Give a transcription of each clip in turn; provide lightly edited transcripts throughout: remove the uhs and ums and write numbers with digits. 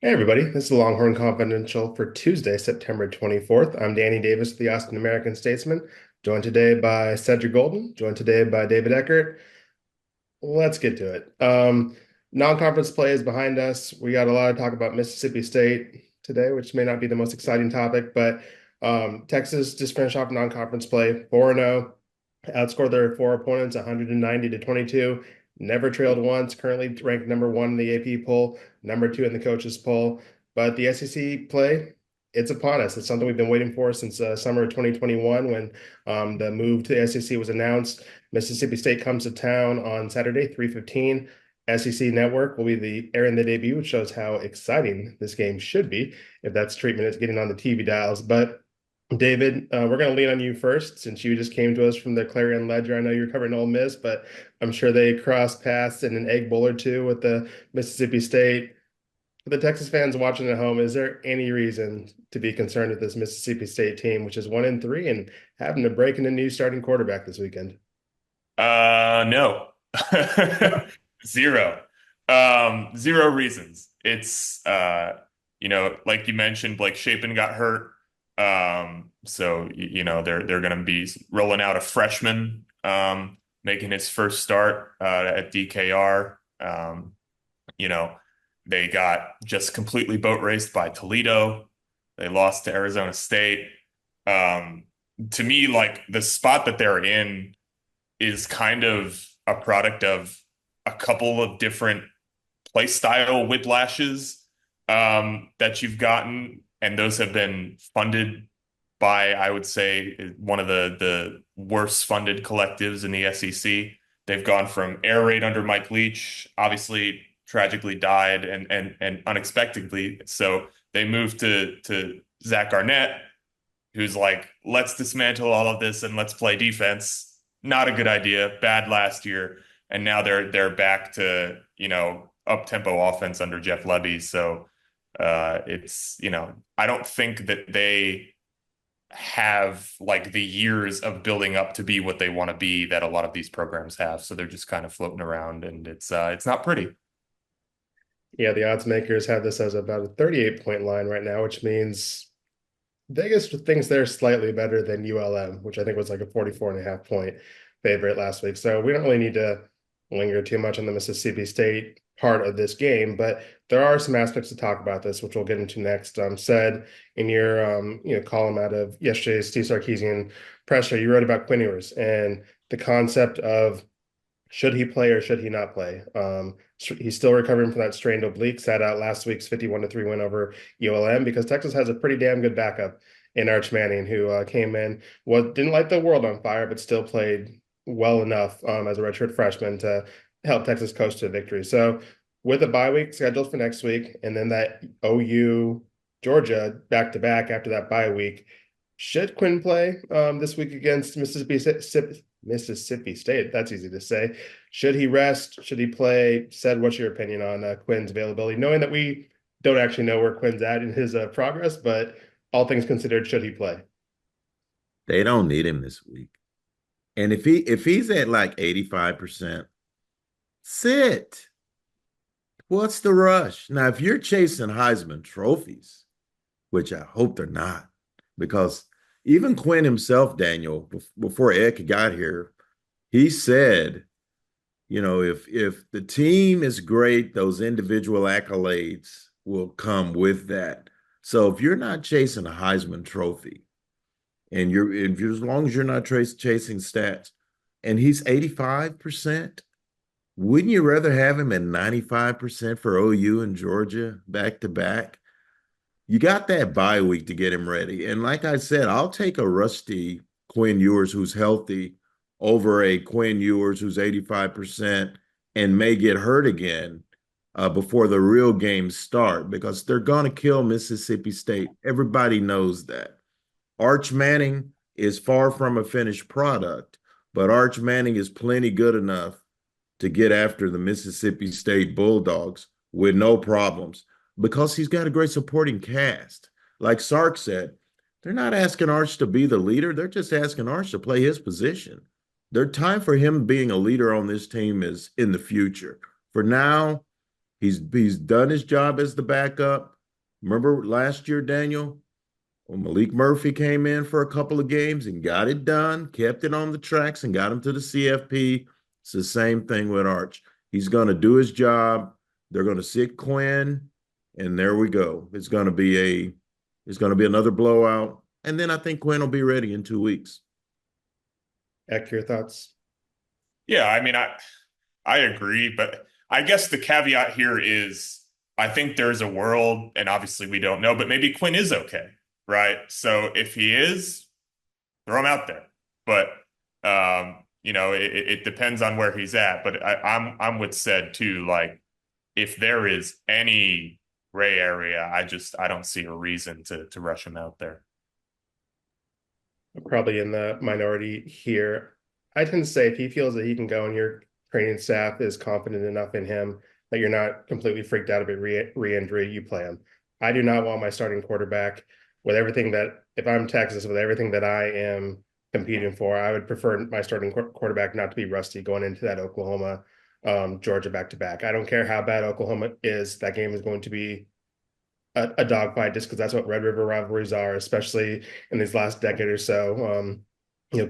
Hey everybody, this is the Longhorn Confidential for Tuesday, September 24th. I'm Danny Davis, the Austin American-Statesman, joined today by Cedric Golden, joined today by David Eckert. Let's get to it. Non-conference play is behind us. We got a lot of talk about Mississippi State today, which may not be the most exciting topic, but Texas just finished off non-conference play 4-0, outscored their four opponents 190 to 22, never trailed once, currently ranked number one in the AP poll, number two in the coaches poll. But the SEC play, it's upon us. It's something we've been waiting for since summer of 2021 when the move to the SEC was announced. Mississippi State comes to town on Saturday, 3:15. SEC Network will be airing the debut, which shows how exciting this game should be if that's treatment is getting on the TV dials. But David, we're going to lean on you first since you just came to us from the Clarion Ledger. I know you're covering Ole Miss, but I'm sure they crossed paths in an egg bowl or two with the Mississippi State. For the Texas fans watching at home, is there any reason to be concerned with this Mississippi State team, which is 1-3 and having to break in a new starting quarterback this weekend? No. Zero. Zero reasons. It's like you mentioned, Blake Shapen got hurt. They're gonna be rolling out a freshman, making his first start at DKR. You know, they got just completely boat raced by Toledo. They lost to Arizona State. To me, like the spot that they're in is kind of a product of a couple of different play style whiplashes that you've gotten, and those have been funded by, I would say, one of the worst funded collectives in the SEC. They've gone from air raid under Mike Leach, obviously tragically died and unexpectedly. So they moved to Zach Arnett, who's like, let's dismantle all of this and let's play defense. Not a good idea. Bad last year, and now they're back to up tempo offense under Jeff Lebby. So I don't think that they have like the years of building up to be what they want to be that a lot of these programs have. So they're just kind of floating around, and it's not pretty. Yeah, the odds makers have this as about a 38-point line right now, which means Vegas thinks they're slightly better than ULM, which I think was like a 44.5 point favorite last week. So we don't really need to linger too much on the Mississippi State part of this game, but there are some aspects to talk about this, which we'll get into next. Said in your column out of yesterday's Steve Sarkisian presser, you wrote about Quinn Ewers and the concept of should he play or should he not play? He's still recovering from that strained oblique, sat out last week's 51-3 win over ULM because Texas has a pretty damn good backup in Arch Manning, who came in, didn't light the world on fire, but still played well enough as a redshirt freshman to help Texas coast to victory. So with a bye week scheduled for next week, and then that OU Georgia back to back after that bye week, should Quinn play this week against Mississippi State? That's easy to say. Should he rest? Should he play? Said, what's your opinion on Quinn's availability? Knowing that we don't actually know where Quinn's at in his progress, but all things considered, should he play? They don't need him this week. And if he's at like 85%, sit. What's the rush? Now, if you're chasing Heisman trophies, which I hope they're not, because even Quinn himself, Daniel, before Ed got here, he said, if the team is great, those individual accolades will come with that. So if you're not chasing a Heisman trophy, and as long as you're not chasing stats, and he's 85%, wouldn't you rather have him at 95% for OU and Georgia back to back? You got that bye week to get him ready. And like I said, I'll take a rusty Quinn Ewers who's healthy over a Quinn Ewers who's 85% and may get hurt again before the real games start, because they're going to kill Mississippi State. Everybody knows that. Arch Manning is far from a finished product, but Arch Manning is plenty good enough to get after the Mississippi State Bulldogs with no problems because he's got a great supporting cast. Like Sark said, they're not asking Arch to be the leader. They're just asking Arch to play his position. Their time for him being a leader on this team is in the future. For now, He's done his job as the backup. Remember last year, Daniel, when Malik Murphy came in for a couple of games and got it done, kept it on the tracks and got him to the CFP. It's the same thing with Arch. He's going to do his job. They're going to sit Quinn, and there we go. It's going to be another blowout. And then I think Quinn will be ready in 2 weeks. Eck, your thoughts? Yeah, I mean, I agree, but I guess the caveat here is I think there's a world, and obviously we don't know, but maybe Quinn is okay, right? So if he is, throw him out there. But it depends on where he's at. But I'm with said too, like if there is any gray area, I don't see a reason to rush him out there. I'm probably in the minority here. I tend to say if he feels that he can go and your training staff is confident enough in him that you're not completely freaked out about re-injury, you play him. I do not want my starting quarterback with everything that, if I'm Texas, with everything that I am competing for, I would prefer my starting quarterback not to be rusty going into that Oklahoma, Georgia back-to-back. I don't care how bad Oklahoma is. That game is going to be a dogfight just because that's what Red River rivalries are, especially in these last decade or so.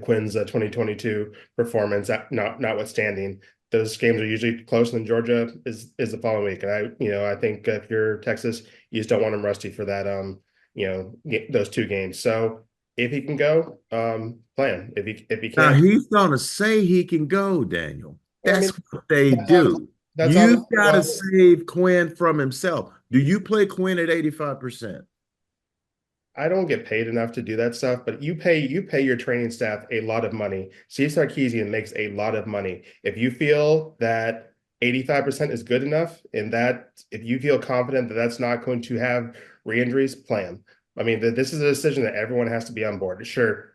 Quinn's 2022 performance notwithstanding, those games are usually close, and then Georgia is the following week. And I think if you're Texas, you just don't want him rusty for that those two games. So if he can go, play him. If he Now can't, he's gonna say he can go, Daniel. well, I mean, That's what they that's obviously do. that's You've obviously got to why. save Quinn from himself. Do you play Quinn at 85%? I don't get paid enough to do that stuff, but you pay your training staff a lot of money. Steve Sarkisian makes a lot of money. If you feel that 85% is good enough, and that if you feel confident that that's not going to have re-injuries, play him. I mean, this is a decision that everyone has to be on board. Sure,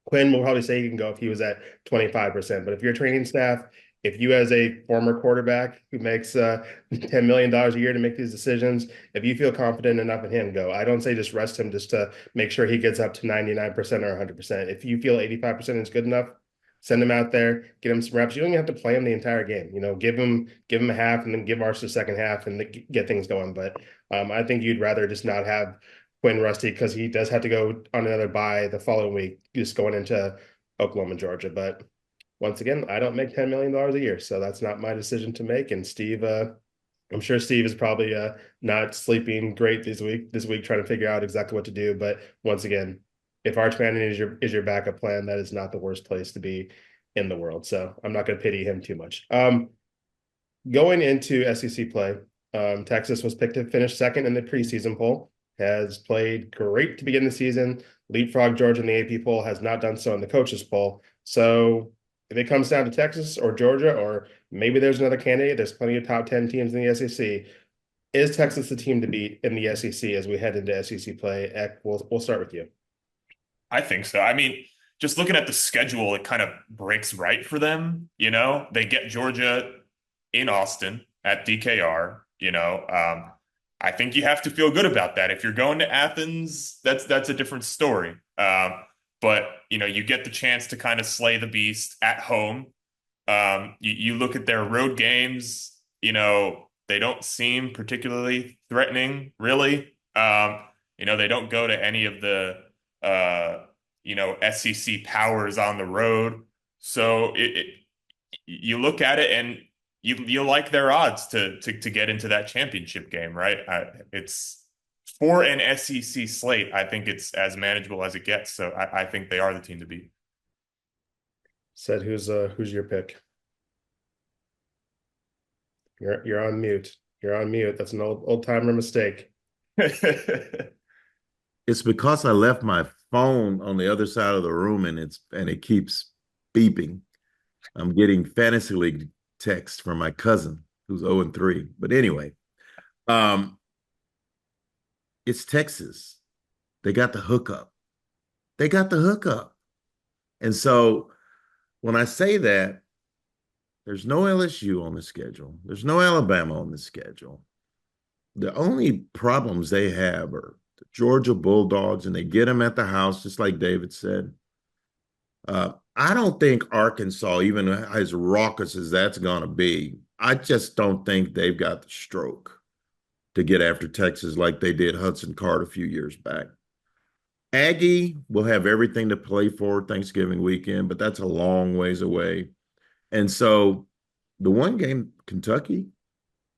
Quinn will probably say he can go if he was at 25%, but if your training staff, if you as a former quarterback who makes $10 million a year to make these decisions, if you feel confident enough in him, go. I don't say just rest him just to make sure he gets up to 99% or 100%. If you feel 85% is good enough, send him out there, get him some reps. You don't even have to play him the entire game. Give him a half and then give Arch the second half and get things going. But I think you'd rather just not have Quinn rusty because he does have to go on another bye the following week, just going into Oklahoma, Georgia. But once again, I don't make $10 million a year, so that's not my decision to make. And Steve, I'm sure Steve is probably not sleeping great this week trying to figure out exactly what to do. But once again, if Arch Manning is your backup plan, that is not the worst place to be in the world. So I'm not going to pity him too much. Going into SEC play, Texas was picked to finish second in the preseason poll. Has played great to begin the season. Leapfrog Georgia in the AP poll, has not done so in the coaches poll. So if it comes down to Texas or Georgia, or maybe there's another candidate, there's plenty of top 10 teams in the SEC. Is Texas the team to beat in the SEC as we head into SEC play? Eck, we'll start with you. I think so. I mean, just looking at the schedule, it kind of breaks right for them. They get Georgia in Austin at DKR. I think you have to feel good about that. If you're going to Athens, that's a different story. But you get the chance to kind of slay the beast at home. You look at their road games, they don't seem particularly threatening, really. They don't go to any of the SEC powers on the road. So you look at it and you like their odds to get into that championship game, right? It's for an SEC slate. I think it's as manageable as it gets. So I think they are the team to beat. Said who's your pick? You're on mute. You're on mute. That's an old timer mistake. It's because I left my phone on the other side of the room and it keeps beeping. I'm getting fantasy league text from my cousin who's 0-3. But anyway, it's Texas. They got the hookup. They got the hookup. And so when I say that, there's no LSU on the schedule. There's no Alabama on the schedule. The only problems they have are the Georgia Bulldogs, and they get them at the house, just like David said. I don't think Arkansas, even as raucous as that's going to be, I just don't think they've got the stroke to get after Texas like they did Hudson Card a few years back. Aggie will have everything to play for Thanksgiving weekend, but that's a long ways away. And so the one game, Kentucky,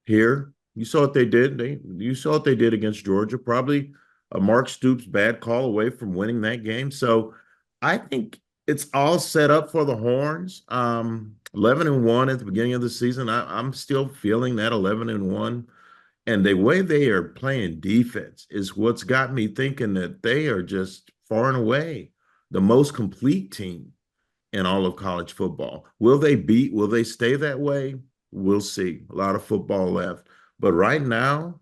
here, you saw what they did. You saw what they did against Georgia. Probably a Mark Stoops bad call away from winning that game. So I think it's all set up for the Horns. 11-1 at the beginning of the season. I'm still feeling that 11-1. And the way they are playing defense is what's got me thinking that they are just far and away the most complete team in all of college football. Will they stay that way? We'll see. A lot of football left. But right now,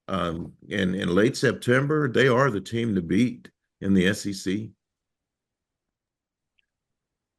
in late September, they are the team to beat in the SEC.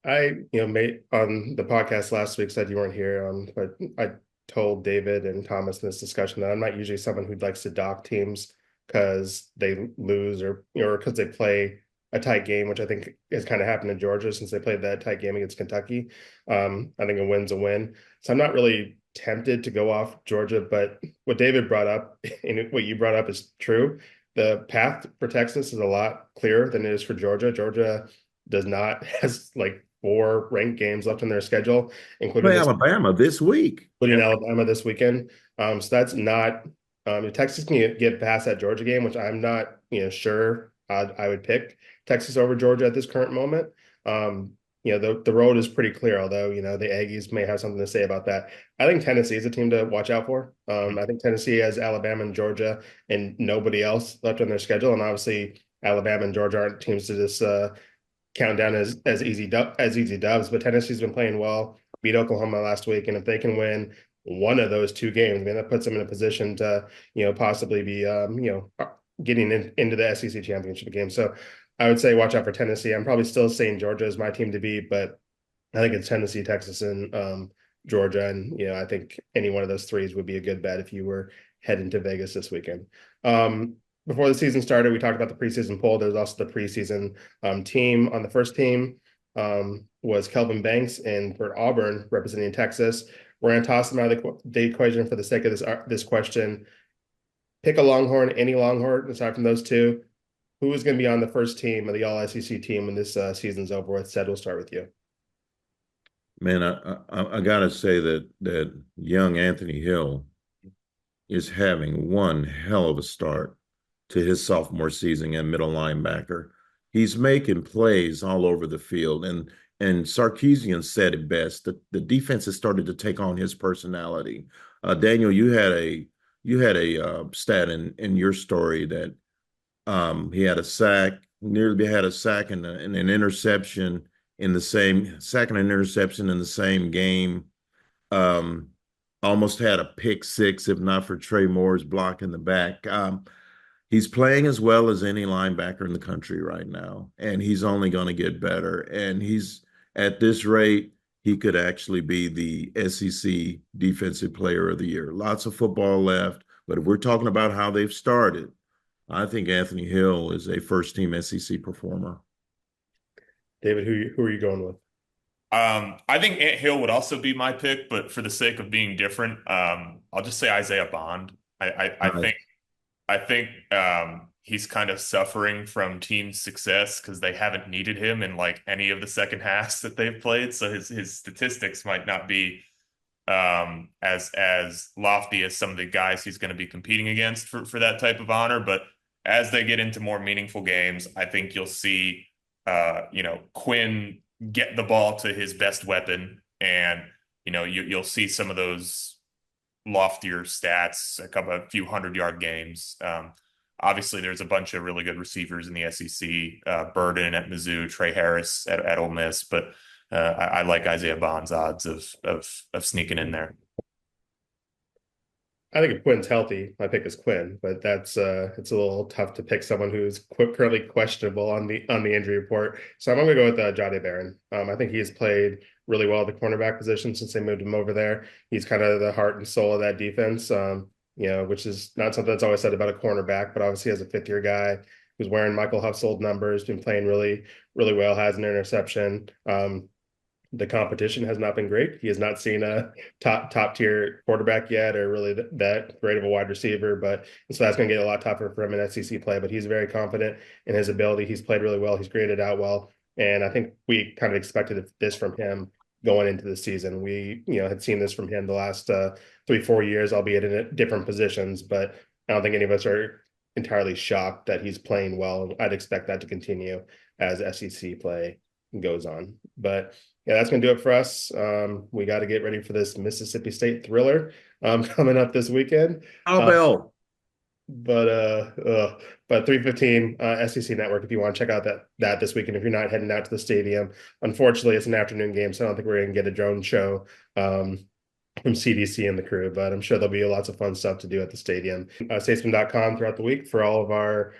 Made on the podcast last week said you weren't here, but I told David and Thomas in this discussion that I'm not usually someone who likes to dock teams because they lose or because they play a tight game, which I think has kind of happened in Georgia since they played that tight game against Kentucky. I think a win's a win. So I'm not really tempted to go off Georgia, but what David brought up and what you brought up is true. The path for Texas is a lot clearer than it is for Georgia. Georgia does not has like 4 ranked games left in their schedule, including Play Alabama this week. including Alabama this weekend. So that's not if Texas can get past that Georgia game, which I'm not sure I would pick Texas over Georgia at this current moment. The road is pretty clear, although the Aggies may have something to say about that. I think Tennessee is a team to watch out for. I think Tennessee has Alabama and Georgia and nobody else left on their schedule, and obviously Alabama and Georgia aren't teams to just count down as easy dubs. But Tennessee's been playing well, beat Oklahoma last week, and if they can win one of those 2 games, I mean that puts them in a position to possibly be getting into the SEC championship game. So I would say watch out for Tennessee. I'm probably still saying Georgia is my team to beat, but I think it's Tennessee, Texas, and Georgia, and I think any one of those threes would be a good bet if you were heading to Vegas this weekend. Before the season started, we talked about the preseason poll. There's also the preseason team. On the first team was Kelvin Banks and for Auburn representing Texas. We're going to toss them out of the equation for the sake of this question. Pick a Longhorn, any Longhorn aside from those two. Who is going to be on the first team of the All-SEC team when this season's over with? Sed, we'll start with you. Man, I gotta say that young Anthony Hill is having one hell of a start to his sophomore season at middle linebacker. He's making plays all over the field, and Sarkisian said it best. The defense has started to take on his personality. Daniel, you had a stat in your story that he had a sack, nearly had a sack and an interception in the same sack and an interception in the same game. Almost had a pick six, if not for Trey Moore's block in the back. He's playing as well as any linebacker in the country right now, and he's only going to get better. And he's at this rate, he could actually be the SEC Defensive Player of the Year. Lots of football left, but if we're talking about how they've started, I think Anthony Hill is a first-team SEC performer. David, who are you going with? I think Ant Hill would also be my pick, but for the sake of being different, I'll just say Isaiah Bond. I think he's kind of suffering from team success because they haven't needed him in like any of the second halves that they've played. So his statistics might not be as lofty as some of the guys he's going to be competing against for that type of honor. But as they get into more meaningful games, I think you'll see Quinn get the ball to his best weapon, and you'll see some of those loftier stats, a few 100-yard games. Obviously, there's a bunch of really good receivers in the SEC, Burden at Mizzou, Trey Harris at Ole Miss, but I like Isaiah Bond's odds of sneaking in there. I think if Quinn's healthy, my pick is Quinn, but that's it's a little tough to pick someone who's currently questionable on the injury report. So I'm going to go with Jahdae Barron. I think he has played really well at the cornerback position since they moved him over there. He's kind of the heart and soul of that defense, which is not something that's always said about a cornerback, but obviously as a fifth-year guy who's wearing Michael Huff's old numbers, been playing really, really well, has an interception. the competition has not been great. He has not seen a top tier quarterback yet, or really that great of a wide receiver. But so that's going to get a lot tougher for him in SEC play. But he's very confident in his ability. He's played really well. He's graded out well, and I think we kind of expected this from him going into the season. We had seen this from him the last 3-4 years, albeit in different positions. But I don't think any of us are entirely shocked that he's playing well. I'd expect that to continue as SEC play goes on. But yeah, that's going to do it for us. We got to get ready for this Mississippi State thriller coming up this weekend. Cowbell. But 3:15 SEC Network if you want to check out that this weekend if you're not heading out to the stadium. Unfortunately, it's an afternoon game, so I don't think we're going to get a drone show from CDC and the crew, but I'm sure there'll be lots of fun stuff to do at the stadium. Statesman.com throughout the week for all of our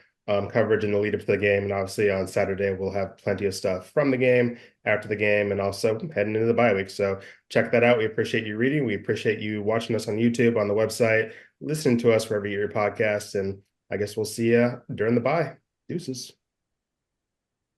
coverage in the lead up to the game. And obviously on Saturday, we'll have plenty of stuff from the game, after the game, and also heading into the bye week. So check that out. We appreciate you reading. We appreciate you watching us on YouTube, on the website, listening to us wherever you get your podcasts. And I guess we'll see you during the bye. Deuces.